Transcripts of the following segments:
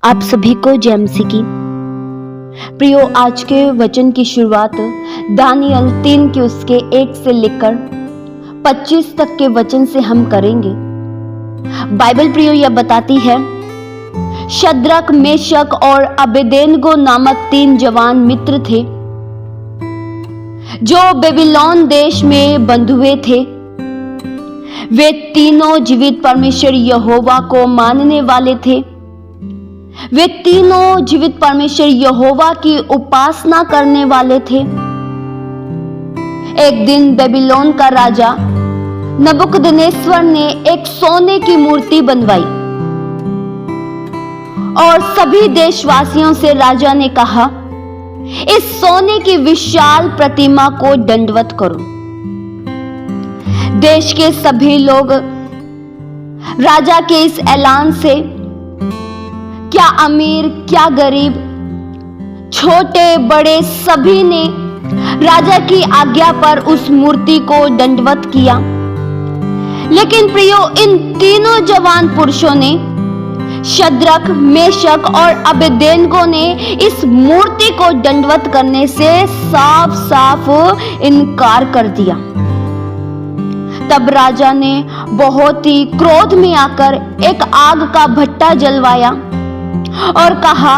आप सभी को जय मसीह की। प्रियो, आज के वचन की शुरुआत दानियल 3 के उसके 1 से लेकर 25 तक के वचन से हम करेंगे। बाइबल प्रियो यह बताती है, शद्रक, मेशक और अबेदेनगो नामक 3 जवान मित्र थे जो बेबीलोन देश में बंधे हुए थे। वे तीनों जीवित परमेश्वर यहोवा को मानने वाले थे। वे तीनों जीवित परमेश्वर यहोवा की उपासना करने वाले थे। एक दिन बेबीलोन का राजा नबूकदनेस्सर ने एक सोने की मूर्ति बनवाई और सभी देशवासियों से राजा ने कहा, इस सोने की विशाल प्रतिमा को दंडवत करो। देश के सभी लोग राजा के इस ऐलान से, क्या अमीर क्या गरीब, छोटे बड़े, सभी ने राजा की आज्ञा पर उस मूर्ति को दंडवत किया। लेकिन प्रियो, इन तीनों जवान पुरुषों ने, शद्रक, मेशक और अबेदेनगो ने इस मूर्ति को दंडवत करने से साफ साफ इनकार कर दिया। तब राजा ने बहुत ही क्रोध में आकर एक आग का भट्टा जलवाया और कहा,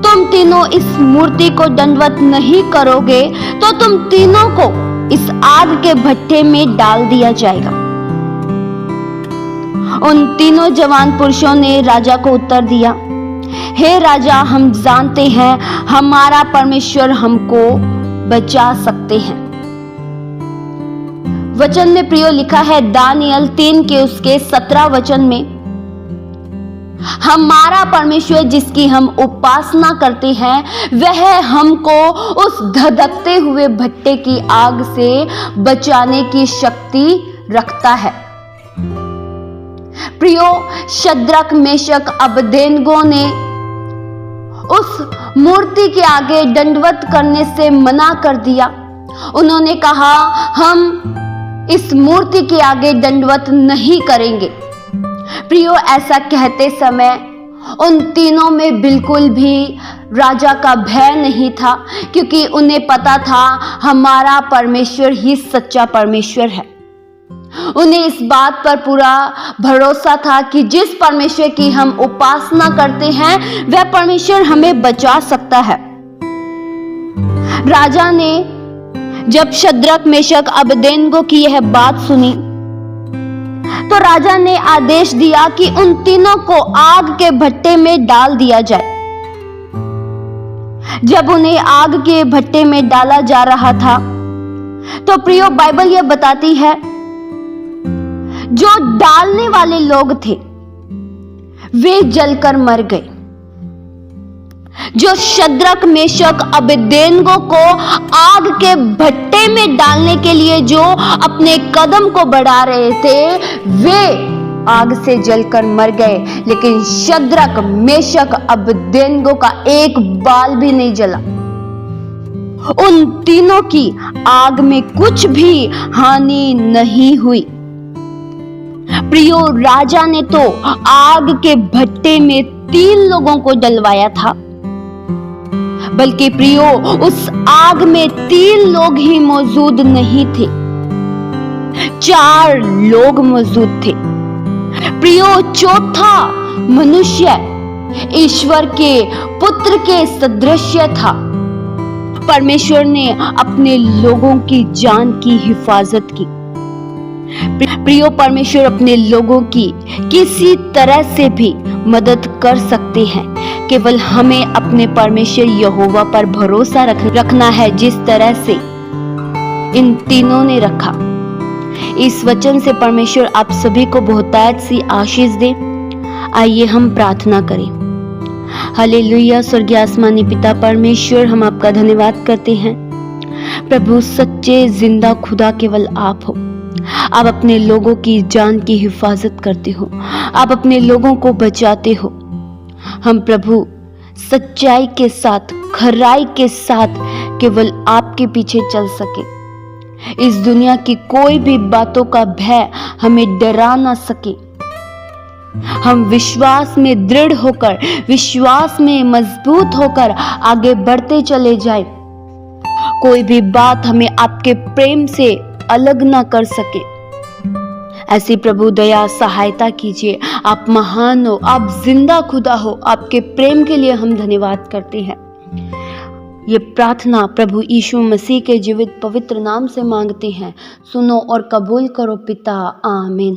तुम तीनों इस मूर्ति को दंडवत नहीं करोगे तो तुम तीनों को इस आग के भट्टे में डाल दिया जाएगा। उन तीनों जवान पुरुषों ने राजा को उत्तर दिया, हे राजा, हम जानते हैं हमारा परमेश्वर हमको बचा सकते हैं। वचन में प्रियो लिखा है, दानियल 3 के उसके 17 वचन में, हमारा परमेश्वर जिसकी हम उपासना करते हैं वह हमको उस धधकते हुए भट्टे की आग से बचाने की शक्ति रखता है। प्रियो, शद्रक, मेशक, अबेदेनगो ने उस मूर्ति के आगे दंडवत करने से मना कर दिया। उन्होंने कहा, हम इस मूर्ति के आगे दंडवत नहीं करेंगे। प्रियो, ऐसा कहते समय उन तीनों में बिल्कुल भी राजा का भय नहीं था, क्योंकि उन्हें पता था हमारा परमेश्वर ही सच्चा परमेश्वर है। उन्हें इस बात पर पूरा भरोसा था कि जिस परमेश्वर की हम उपासना करते हैं वह परमेश्वर हमें बचा सकता है। राजा ने जब शद्रक, मेशक, अबेदेनगो की यह बात सुनी तो राजा ने आदेश दिया कि उन तीनों को आग के भट्टे में डाल दिया जाए। जब उन्हें आग के भट्टे में डाला जा रहा था तो प्रियो, बाइबल यह बताती है, जो डालने वाले लोग थे वे जलकर मर गए। जो शद्रक, मेशक, अबेदेनगो को आग के भट्टे में डालने के लिए जो अपने कदम को बढ़ा रहे थे वे आग से जलकर मर गए। लेकिन शद्रक, मेशक, अबेदेनगो का एक बाल भी नहीं जला। उन तीनों की आग में कुछ भी हानि नहीं हुई। प्रियो, राजा ने तो आग के भट्टे में 3 लोगों को डलवाया था, बल्कि प्रियो, उस आग में 3 लोग ही मौजूद नहीं थे, 4 लोग मौजूद थे। प्रियो, चौथा मनुष्य ईश्वर के पुत्र के सदृश था। परमेश्वर ने अपने लोगों की जान की हिफाजत की। प्रियो, परमेश्वर अपने लोगों की किसी तरह से भी मदद कर सकते हैं। केवल हमें अपने परमेश्वर यहोवा पर भरोसा रखना है, जिस तरह से इन तीनों ने रखा। इस वचन से परमेश्वर आप सभी को बहुतायत सी आशीष दे। आइए हम प्रार्थना करें। हालेलुया। स्वर्गीय आसमानी पिता परमेश्वर, हम आपका धन्यवाद करते हैं। प्रभु, सच्चे जिंदा खुदा केवल आप हो। आप अपने लोगों की जान की हिफाजत करते हो, आप अपने लोगों को बचाते हो। हम प्रभु सच्चाई के साथ, खराई के साथ केवल आपके पीछे चल सके। इस दुनिया की कोई भी बातों का भय हमें डरा ना सके। हम विश्वास में दृढ़ होकर, विश्वास में मजबूत होकर आगे बढ़ते चले जाए। कोई भी बात हमें आपके प्रेम से अलग ना कर सके। ऐसी प्रभु दया सहायता कीजिए। आप महान हो, आप जिंदा खुदा हो। आपके प्रेम के लिए हम धन्यवाद करते हैं। ये प्रार्थना प्रभु यीशु मसीह के जीवित पवित्र नाम से मांगते हैं। सुनो और कबूल करो पिता। आमीन।